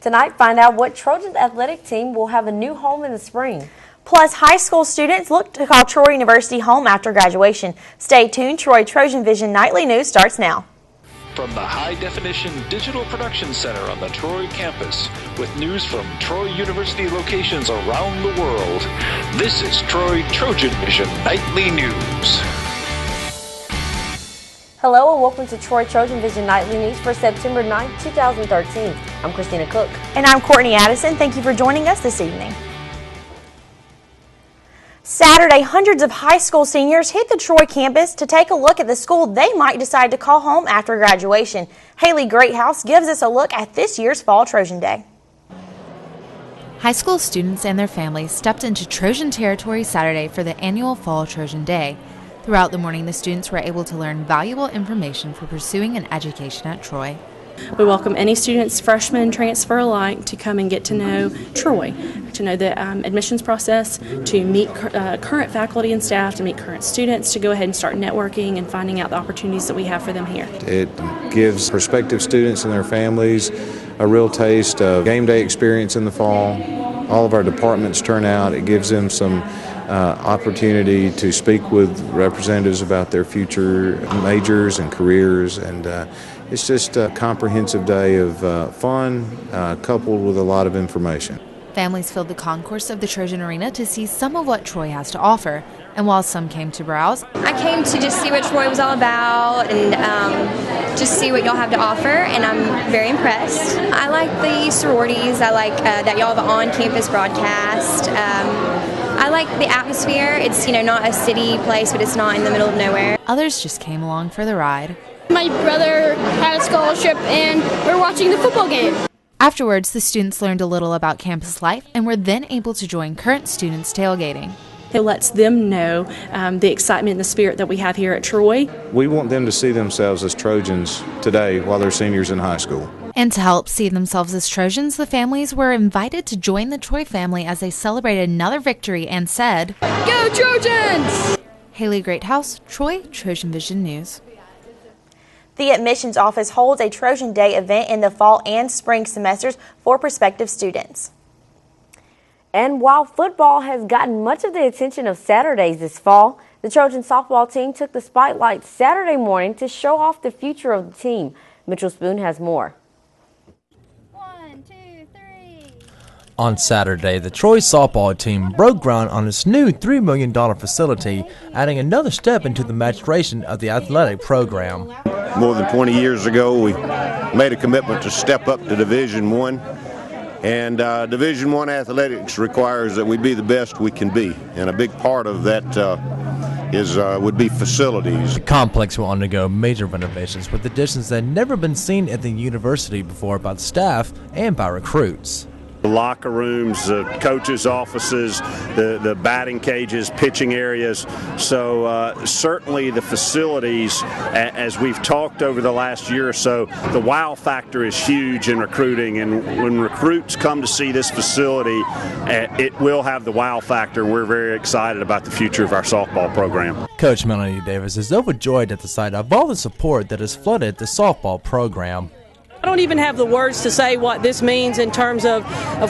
Tonight, find out what Trojans athletic team will have a new home in the spring. Plus, high school students look to call Troy University home after graduation. Stay tuned. TrojanVision Nightly News starts now. From the high-definition digital production center on the Troy campus, with news from Troy University locations around the world, this is TrojanVision Nightly News. Hello and welcome to TrojanVision Nightly News for September 9, 2013. I'm Christina Cook. And I'm Courtney Addison. Thank you for joining us this evening. Saturday, hundreds of high school seniors hit the Troy campus to take a look at the school they might decide to call home after graduation. Haley Greathouse gives us a look at this year's Fall Trojan Day. High school students and their families stepped into Trojan territory Saturday for the annual Fall Trojan Day. Throughout the morning, the students were able to learn valuable information for pursuing an education at Troy. We welcome any students, freshmen, transfer alike, to come and get to know Troy, to know the admissions process, to meet current faculty and staff, to meet current students, to go ahead and start networking and finding out the opportunities that we have for them here. It gives prospective students and their families a real taste of game day experience in the fall. All of our departments turn out. It gives them some opportunity to speak with representatives about their future majors and careers, and it's just a comprehensive day of fun coupled with a lot of information. Families filled the concourse of the Trojan Arena to see some of what Troy has to offer, and while some came to browse, I came to just see what Troy was all about and just see what y'all have to offer, and I'm very impressed. I like the sororities. I like that y'all have an on-campus broadcast. I like the atmosphere. It's, not a city place, but it's not in the middle of nowhere. Others just came along for the ride. My brother had a scholarship and we're watching the football game. Afterwards, the students learned a little about campus life and were then able to join current students tailgating. It lets them know the excitement and the spirit that we have here at Troy. We want them to see themselves as Trojans today while they're seniors in high school. And to help see themselves as Trojans, the families were invited to join the Troy family as they celebrated another victory and said, "Go Trojans!" Haley Greathouse, Troy, TrojanVision News. The admissions office holds a Trojan Day event in the fall and spring semesters for prospective students. And while football has gotten much of the attention of Saturdays this fall, the Trojan softball team took the spotlight Saturday morning to show off the future of the team. Mitchell Spoon has more. On Saturday, the Troy softball team broke ground on its new $3 million facility, adding another step into the maturation of the athletic program. More than 20 years ago, we made a commitment to step up to Division I, and Division I athletics requires that we be the best we can be, and a big part of that would be facilities. The complex will undergo major renovations with additions that had never been seen at the university before by the staff and by recruits. The locker rooms, the coaches' offices, the batting cages, pitching areas. So certainly the facilities, as we've talked over the last year or so, the wow factor is huge in recruiting. And when recruits come to see this facility, it will have the wow factor. We're very excited about the future of our softball program. Coach Melanie Davis is overjoyed at the sight of all the support that has flooded the softball program. I don't even have the words to say what this means in terms of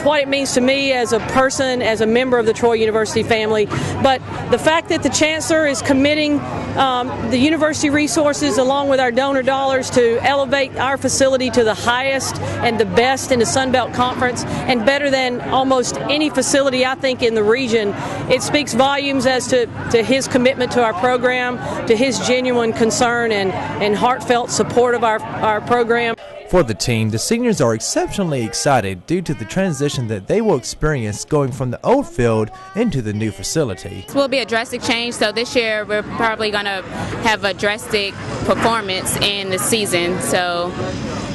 what it means to me as a person, as a member of the Troy University family. But the fact that the Chancellor is committing the university resources along with our donor dollars to elevate our facility to the highest and the best in the Sun Belt Conference, and better than almost any facility I think in the region, it speaks volumes as to his commitment to our program, to his genuine concern and heartfelt support of our program. For the team, the seniors are exceptionally excited due to the transition that they will experience going from the old field into the new facility. This will be a drastic change, so this year we're probably going to have a drastic performance in the season. So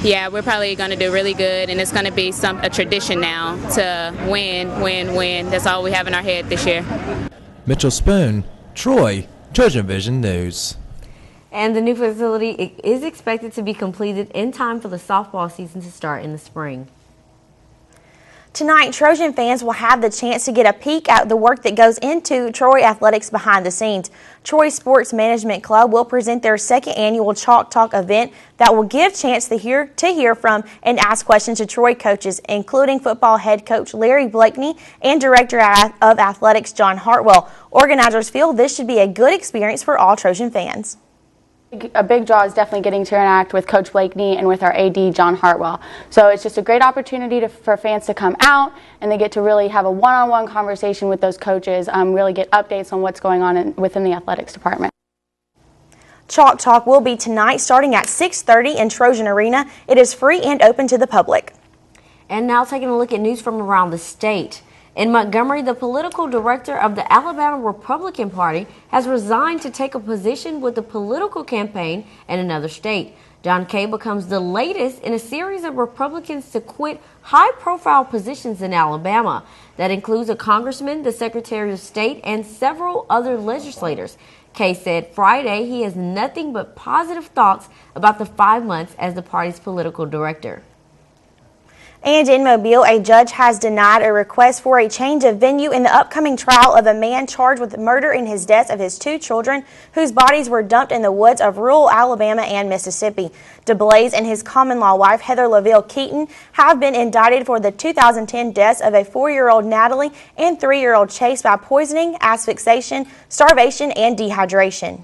yeah, we're probably going to do really good, and it's going to be a tradition now to win. That's all we have in our head this year. Mitchell Spoon, Troy, TrojanVision News. And the new facility is expected to be completed in time for the softball season to start in the spring. Tonight, Trojan fans will have the chance to get a peek at the work that goes into Troy athletics behind the scenes. Troy Sports Management Club will present their second annual Chalk Talk event that will give chance to hear from and ask questions to Troy coaches, including football head coach Larry Blakeney and director of athletics John Hartwell. Organizers feel this should be a good experience for all Trojan fans. A big draw is definitely getting to interact with Coach Blakeney and with our AD, John Hartwell. So it's just a great opportunity for fans to come out and they get to really have a one-on-one conversation with those coaches, really get updates on what's going on within the athletics department. Chalk Talk will be tonight starting at 6:30 in Trojan Arena. It is free and open to the public. And now taking a look at news from around the state. In Montgomery, the political director of the Alabama Republican Party has resigned to take a position with the political campaign in another state. John Kay becomes the latest in a series of Republicans to quit high-profile positions in Alabama. That includes a congressman, the Secretary of State, and several other legislators. Kay said Friday he has nothing but positive thoughts about the 5 months as the party's political director. And in Mobile, a judge has denied a request for a change of venue in the upcoming trial of a man charged with murder in his deaths of his 2 children, whose bodies were dumped in the woods of rural Alabama and Mississippi. DeBlaze and his common-law wife, Heather LaVille Keaton, have been indicted for the 2010 deaths of a 4-year-old Natalie and 3-year-old Chase by poisoning, asphyxiation, starvation, and dehydration.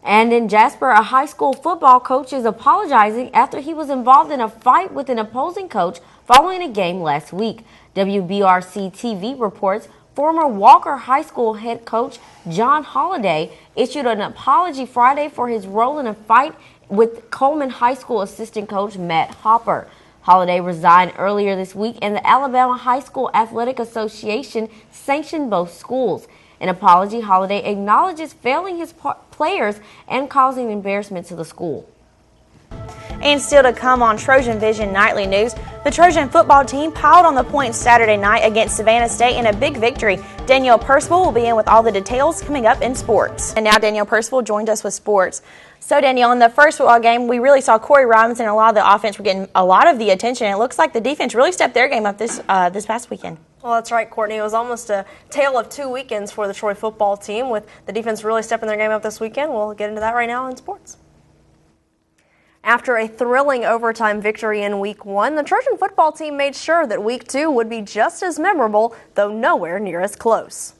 And in Jasper, a high school football coach is apologizing after he was involved in a fight with an opposing coach following a game last week. WBRC TV reports former Walker High School head coach John Holliday issued an apology Friday for his role in a fight with Coleman High School assistant coach Matt Hopper. Holliday resigned earlier this week, and the Alabama High School Athletic Association sanctioned both schools. In apology, Holliday acknowledges failing his players and causing embarrassment to the school. And still to come on TrojanVision Nightly News, the Trojan football team piled on the points Saturday night against Savannah State in a big victory. Danielle Percival will be in with all the details coming up in sports. And now Danielle Percival joined us with sports. So Danielle, in the first football game, we really saw Corey Robinson and a lot of the offense were getting a lot of the attention. It looks like the defense really stepped their game up this past weekend. Well, that's right, Courtney. It was almost a tale of 2 weekends for the Troy football team, with the defense really stepping their game up this weekend. We'll get into that right now in sports. After a thrilling overtime victory in Week 1, the Trojan football team made sure that Week 2 would be just as memorable, though nowhere near as close.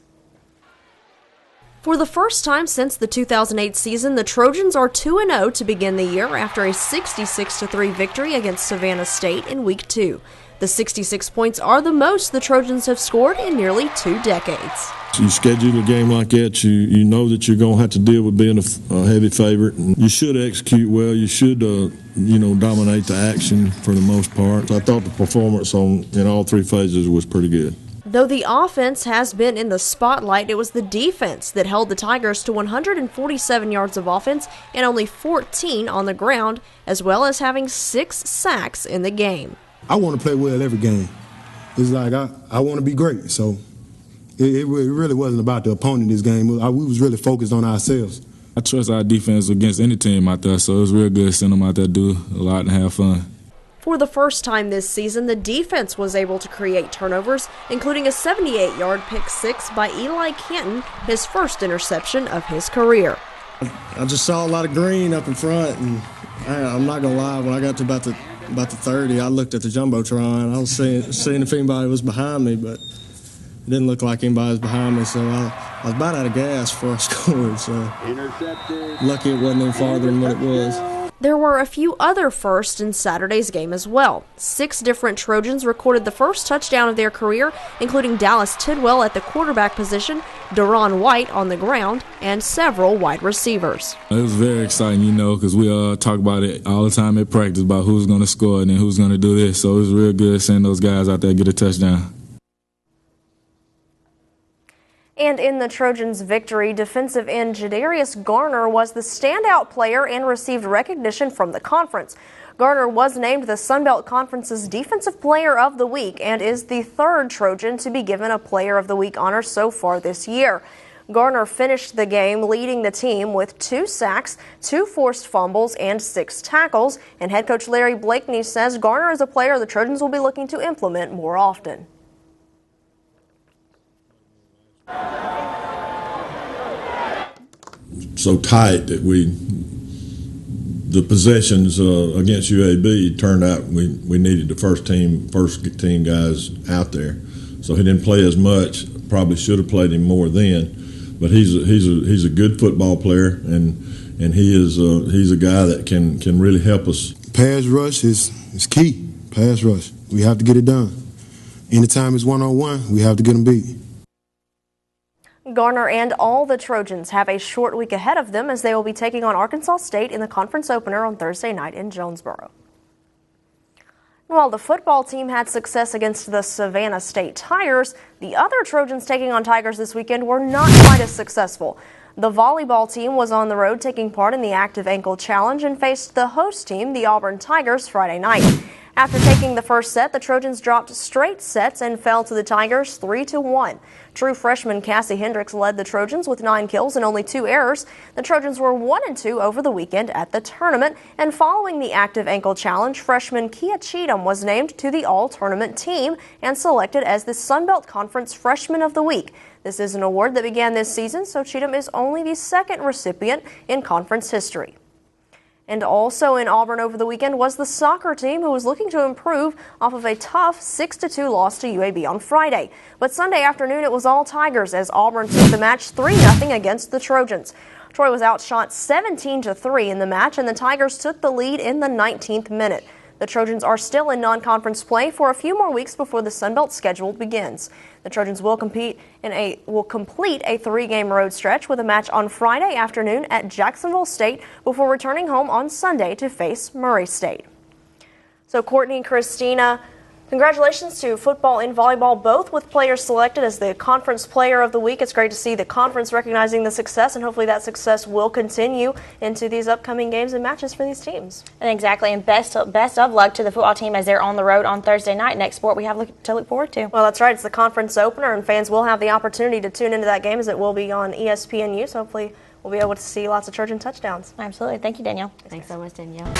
For the first time since the 2008 season, the Trojans are 2-0 to begin the year after a 66-3 victory against Savannah State in Week 2. The 66 points are the most the Trojans have scored in nearly 2 decades. You schedule a game like that, you know that you're going to have to deal with being a heavy favorite. And you should execute well. You should, dominate the action for the most part. I thought the performance in all 3 phases was pretty good. Though the offense has been in the spotlight, it was the defense that held the Tigers to 147 yards of offense and only 14 on the ground, as well as having 6 sacks in the game. I want to play well every game. It's like I want to be great, so it really wasn't about the opponent this game. We was really focused on ourselves. I trust our defense against any team out there, so it was real good seeing them out there do a lot and have fun. For the first time this season, the defense was able to create turnovers, including a 78-yard pick six by Eli Canton, his first interception of his career. I just saw a lot of green up in front, and I'm not going to lie, when I got to about the 30, I looked at the Jumbotron. I was seeing if anybody was behind me, but it didn't look like anybody was behind me, so I was about out of gas before I scored, so lucky it wasn't any farther than what it was. There were a few other firsts in Saturday's game as well. 6 different Trojans recorded the first touchdown of their career, including Dallas Tidwell at the quarterback position, Deron White on the ground, and several wide receivers. It was very exciting, because we talk about it all the time at practice about who's going to score and then who's going to do this. So it was real good seeing those guys out there get a touchdown. And in the Trojans' victory, defensive end Jadarius Garner was the standout player and received recognition from the conference. Garner was named the Sun Belt Conference's Defensive Player of the Week and is the 3rd Trojan to be given a Player of the Week honor so far this year. Garner finished the game leading the team with 2 sacks, 2 forced fumbles, and 6 tackles. And head coach Larry Blakeney says Garner is a player the Trojans will be looking to implement more often. so tight that the possessions against UAB turned out we needed the first team guys out there. So he didn't play as much. Probably should have played him more then. But he's a good football player, and he's a guy that can really help us. Pass rush is key. Pass rush. We have to get it done. Anytime it's one-on-one, we have to get them beat. Garner and all the Trojans have a short week ahead of them as they will be taking on Arkansas State in the conference opener on Thursday night in Jonesboro. While the football team had success against the Savannah State Tigers, the other Trojans taking on Tigers this weekend were not quite as successful. The volleyball team was on the road taking part in the Active Ankle Challenge and faced the host team, the Auburn Tigers, Friday night. After taking the first set, the Trojans dropped straight sets and fell to the Tigers 3-1. True freshman Cassie Hendricks led the Trojans with 9 kills and only 2 errors. The Trojans were 1-2 over the weekend at the tournament, and following the Active Ankle Challenge, freshman Kia Cheatham was named to the all-tournament team and selected as the Sun Belt Conference Freshman of the Week. This is an award that began this season, so Cheatham is only the second recipient in conference history. And also in Auburn over the weekend was the soccer team, who was looking to improve off of a tough 6-2 loss to UAB on Friday. But Sunday afternoon it was all Tigers as Auburn took the match 3-0 against the Trojans. Troy was outshot 17-3 in the match, and the Tigers took the lead in the 19th minute. The Trojans are still in non-conference play for a few more weeks before the Sun Belt schedule begins. The Trojans will complete a 3-game road stretch with a match on Friday afternoon at Jacksonville State before returning home on Sunday to face Murray State. So Courtney, Christina, congratulations to football and volleyball, both with players selected as the Conference Player of the Week. It's great to see the conference recognizing the success, and hopefully that success will continue into these upcoming games and matches for these teams. And exactly, and best of luck to the football team as they're on the road on Thursday night. Next sport we have to look forward to. Well, that's right. It's the conference opener, and fans will have the opportunity to tune into that game as it will be on ESPNU. So hopefully we'll be able to see lots of Trojan touchdowns. Absolutely. Thank you, Danielle. Thanks so much, Danielle.